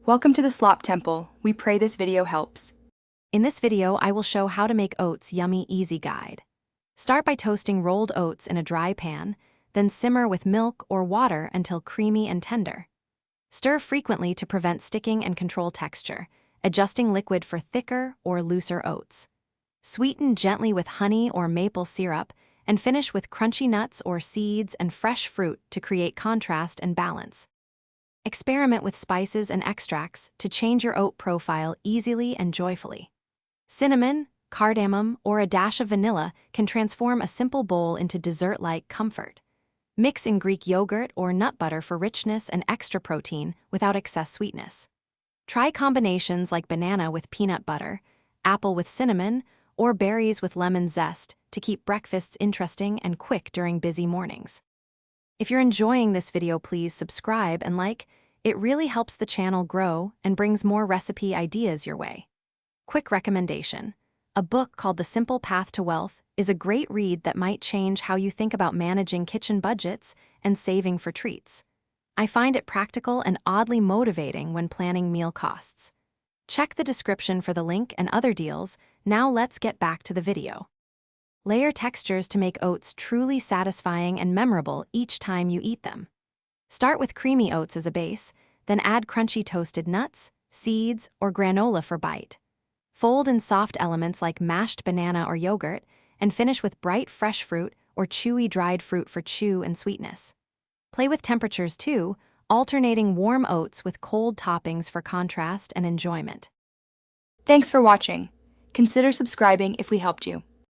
Welcome to the Slop Temple. We pray this video helps. In this video, I will show how to make oats yummy easy guide. Start by toasting rolled oats in a dry pan, then simmer with milk or water until creamy and tender. Stir frequently to prevent sticking and control texture, adjusting liquid for thicker or looser oats. Sweeten gently with honey or maple syrup, and finish with crunchy nuts or seeds and fresh fruit to create contrast and balance. Experiment with spices and extracts to change your oat profile easily and joyfully. Cinnamon, cardamom, or a dash of vanilla can transform a simple bowl into dessert-like comfort. Mix in Greek yogurt or nut butter for richness and extra protein without excess sweetness. Try combinations like banana with peanut butter, apple with cinnamon, or berries with lemon zest to keep breakfasts interesting and quick during busy mornings. If you're enjoying this video, please subscribe and like. It really helps the channel grow and brings more recipe ideas your way. Quick recommendation: a book called The Simple Path to Wealth is a great read that might change how you think about managing kitchen budgets and saving for treats. I find it practical and oddly motivating when planning meal costs. Check the description for the link and other deals. Now let's get back to the video. Layer textures to make oats truly satisfying and memorable each time you eat them. Start with creamy oats as a base, then add crunchy toasted nuts, seeds, or granola for bite. Fold in soft elements like mashed banana or yogurt, and finish with bright fresh fruit or chewy dried fruit for chew and sweetness. Play with temperatures too, alternating warm oats with cold toppings for contrast and enjoyment. Thanks for watching. Consider subscribing if we helped you.